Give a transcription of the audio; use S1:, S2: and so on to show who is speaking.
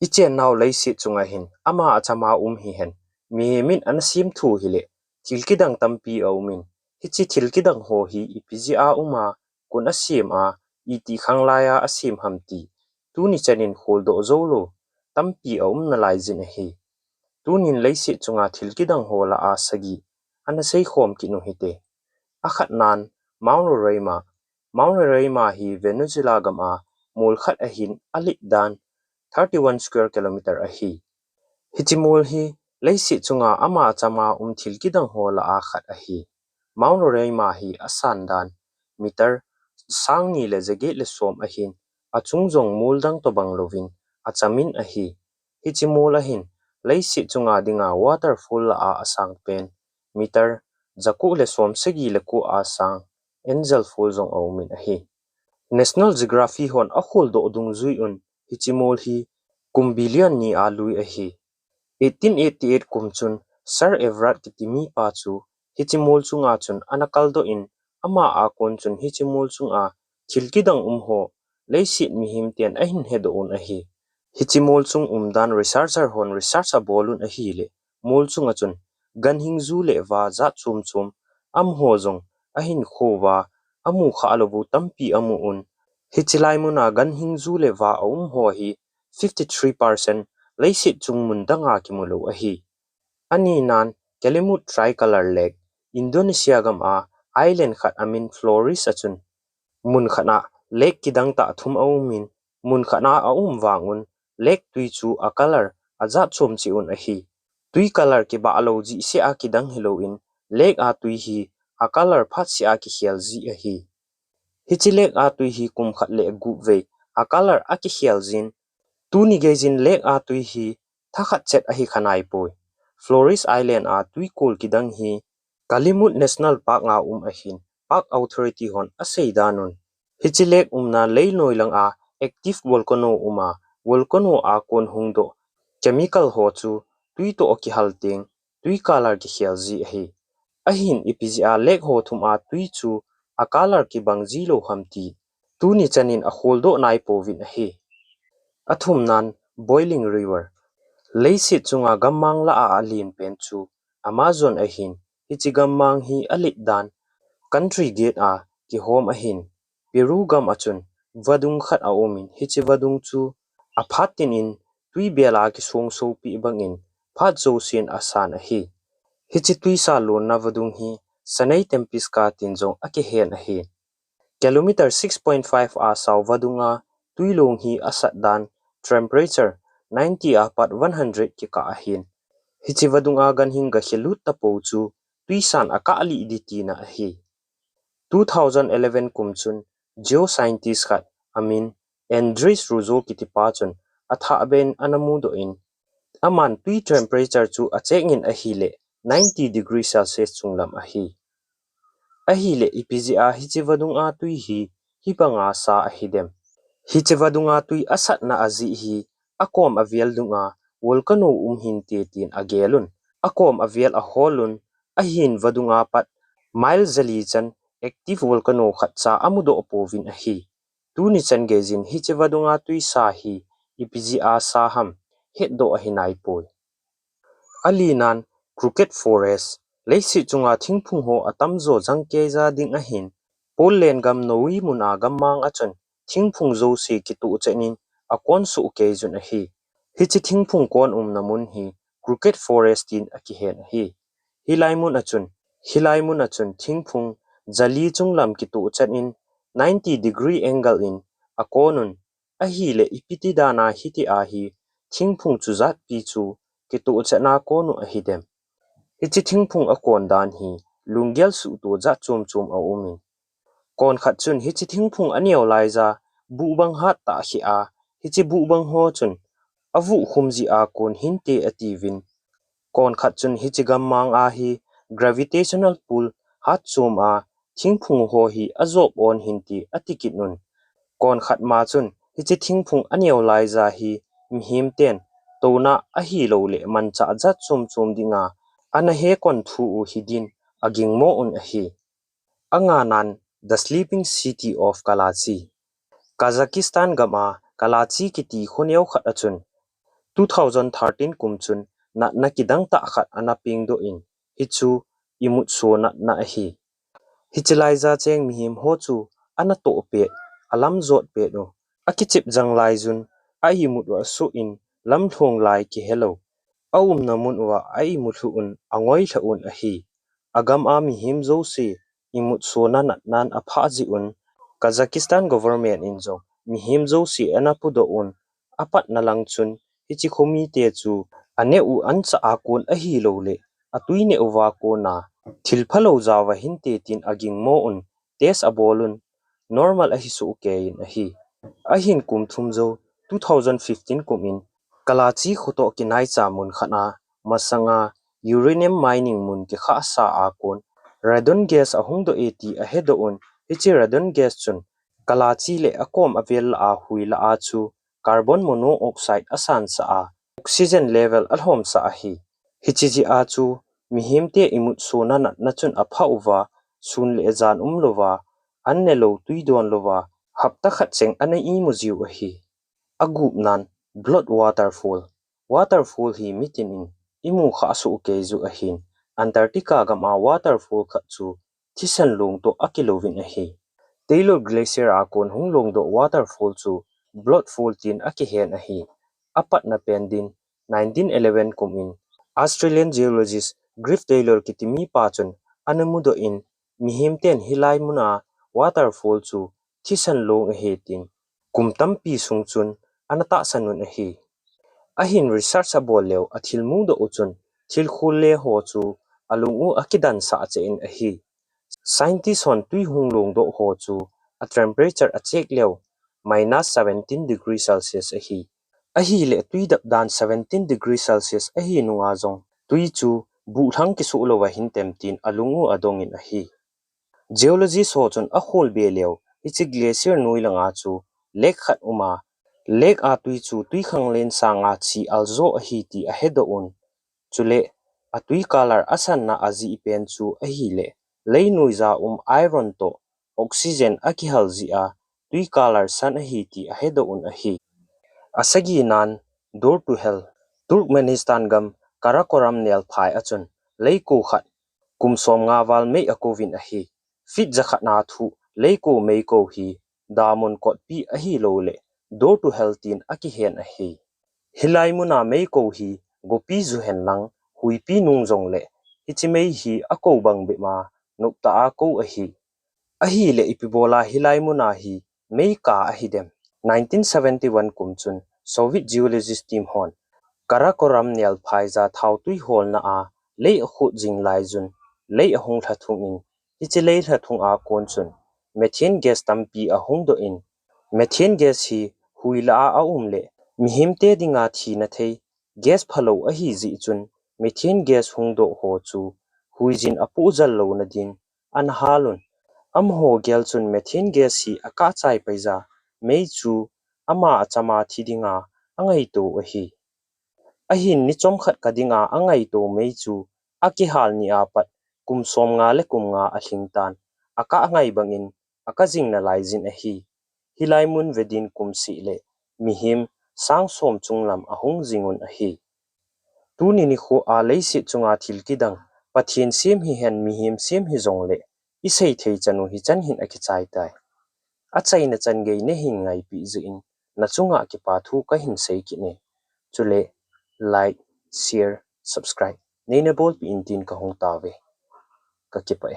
S1: ichen naw leisit chunga hin ama achama hi hen mi min an sim thu hi le thilkidang tampi aumin hichi thilkidang ho hi ipiji a uma kun asim a iti khanglaya asim hamti tuni chanin holdo zolo tampi aum na laizin hi tunin leisit chunga thilkidang hola a sagi ana sei khom kinu hite akhat nan maunro reima hi venezuela gama mul khat a hin alit dan 31 square kilometer a hi hichimul hi leisi chunga ama chama thilkidang hola a khat a hi maunro reima hi asan dan meter sangni le jage le som a hin achungjong muldang to banglovin achamin a hi hichimul a hin leisi chunga dinga waterfall a asang pen meter jaku le som segi le ku asang angel fall zong aumin a hi National Geography hon a khol do dung zui un hichimol hi kumbilion ni alui a hi 1888 kumchun Sir Everard kitimi pa chu hichimol chunga chun anakal do in ama a kon chun hichimol chunga thilkidang umho leisit mihim tian a hin hedo un a hi hichimol chung umdan researcher hon research a bolun a hi le mol chunga chun ganhing zu le wa za chum chum amho zong a hin khowa amu kha alobu tampi amu un hichilai muna ganhing zu le wa umho hi 53% leisit chung mundanga kimulo a hi ani nan kelimut tricolor lake Indonesia gam a island khat amin floris achun mun khana lake kidang ta thum aumin mun khana a wangun lake tui chu a color aza chom chi un a hi tui color ke ba alo ji se a kidang hello in lake a tui hi a color phat si a ki hial ji a hi hichi lake a tui hi kum khat le gu ve a color a ki hial jin tuni gejin lake a tui hi thakhat chet a hi khanai poi Flores Island a tui kol kidang hi Kalimut National Park nga a hin Park Authority hon a sei danun hichi lake na leiloi lang a active volcano volcano a kon hungdo chemical ho chu tui to ki halting tui color ki hialji hi a hin ipiji a lake ho thum a tui chu a color ki bangji lo hamti tuni chanin a holdo nai povin hi athum nan boiling river leisit chunga gammang la a alin pen chu Amazon a hin hichi gammang hi alit dan country gate a ki home a hin Peru gam achun vadung khat a omin hichi vadung chu a phatin in tui bela ki song so pi bangin phat zo sin asan a hi hichi tui sa lon na vadung hi sanai tempis ka tin jong a ki hen a hi kilometer 6.5 a saw vadunga tui long hi asat dan temperature 90 a pat 100 ki ka a hin hichi vadunga gan hinga hilut ta po chu tui san aka ali iditi na a hi 2011 kumchun geoscientist khat amin Andres Ruzo kitipa chun atha ben anamudo in aman tui temperature chu achengin a hi le 90 degrees Celsius chunglam a hi le ipiji a hichivadung a tui hi hipanga sa a hidem hichivadunga tui asat na azi hi akom avial dunga volcano hin te tin agelun akom avial a holun a hin vadunga pat mile zali chan active volcano khatcha amudo opovin a hi tuni chan gejin hichivadunga tui sa hi ipiji a sa ham hetdo a hinai poi alinan crooked forest leisi chunga thingphung ho atamzo jangke za ding a hin pollen gam noi muna gammang achon thingphung zo se ki tu chenin a kon su ke jun a hi hichi thingphung kon namun hi crooked forest in a ki hen hi hilaimun achun thingphung jali chunglam ki tu chanin 90 degree angle in a konun a hi le ipiti dana hiti a hi thingphung chuzat pi chu ki tu chana konu a hidem hichi thingphung a kon dan hi lungyal su to za chum chum a umin kon khat chun hichi thingphung aniaw laiza bu bang hat ta hi a hichi bu bang ho chun avu khumji a kon hinte ativin kon khat chun hichi gammang a hi gravitational pull hat chum a thingphung ho hi azob on hinti atikit nun kon khat ma chun hichi thingphung aniaw laiza hi mhim ten tona a hi lo le mancha za chum chum dinga ana he kon thu u hidin aging mo un a hi anga nan the sleeping city of Karachi Kazakhstan gama Karachi kiti khoneu khat achun 2013 kumchun na kidang ta khat anaping do in hichu imut so na hi hichilaiza cheng mihim ho chu ana to pe alam zot pe no akichip jang lai jun a imut wa su in lam thong lai ki hello awum namun wa ai muthu un angoi tha un a hi agam a mihim zo se imut so nan apha ji un Kazakhstan government in zo mihim zo si anapu do un apat na lang chun hichi khomi te chu ane u ancha akon a hi lo le atuine uwa ko na thilphalo jawa hin te tin aging mo un tes abolun normal a hi su ke in a hi a hin kum thum zo 2015 kum in kalachi khoto kinai cha mun khana masanga uranium mining mun ki kha sa akon radon gas ahung do 80 a hedo un hichi radon gas chun kalachi le akom avel a huila a chu carbon monoxide asan sa a oxygen level alhom sa a hi hichi a chu mihim te imut sona na chun apha uwa sun le jan lova anne lo tuidon lova hapta khat cheng ana I muziu a hi agup nan blood waterfall hi mitin in imu kha su ke zu a hin Antarctica gam a waterfall kha chu thisan lung to akilovin a hi Taylor Glacier a kon hunglong do waterfall chu bloodfall tin aki hen a hi apat na pendin 1911 kum in Australian geologist Griff Taylor kitimi pa chun anamudo in mihim ten hilai muna waterfall chu thisan long a he tin kumtam pi sung chun anata sanun a hi ahin research abol lew athilmu do uchun thilkhul le ho chu alungu akidan sa che in a hi Scientists on tui hunglong do ho chu a temperature a check lew -17 degrees Celsius a hi le tui dap dan 17 degrees Celsius a hi nunga zong tui chu bu thang ki su lo wa hin tem tin alungu adong in a hi geology so chon a hol be lew ichi glacier noi langa chu lek khat uma lek a tui chu tui khang len sanga chi alzo a hi ti a hedo un chule a tui color asan na azi pen chu a hi le leinuiza iron to oxygen aki halzi a tui color san a hi ti a hedo un a hi asagi nan door to hell Turkmenistan gam karakoram nel phai achun leiko khat kumsom nga wal me akovin a hi fit zakhat na thu leiko meiko hi damon kot pi a hi lo le door to hell tin aki hen a hi hilai muna meiko hi gopi zu hen lang hui pi nung jong le ichimei hi ako bang be ma nukta a ko a hi le ipibola hilai muna hi meika a hi dem 1971 kumchun Soviet geologist team hon karakoram nial phaiza thau tui hol na a lei a khu jing lai jun lei a hung tha thung in ichi lei tha thung a kon chun methane gas tampi a hung do in methane gas hi huila a le mihim te dinga thi na thei gas phalo a hi ji chun methane gas hung do ho chu huijin apu jal lo na din an halun umho gel chun methane gas hi aka chai paisa mei chu ama achama thidinga angai to a hi ahin ni chom khat kadinga angai to mei chu aki hal ni apat kum som nga le kum nga a hingtan aka angai bangin aka jing na lai jin a hi hilai mun vedin kum si le mihim sang som chunglam ahung jingun a hi tuni ni kho a leisit chunga thilkidang pathin sim hi hen mihim sim hi zong le isei thei chanu hi chan hin aki chai tai a chai na chan gei ne hing ngai pi zu in na chunga ki pa thu ka hin sei ki ne chule like share subscribe nei na bol pi in tin ka hong ta ve ka ki pa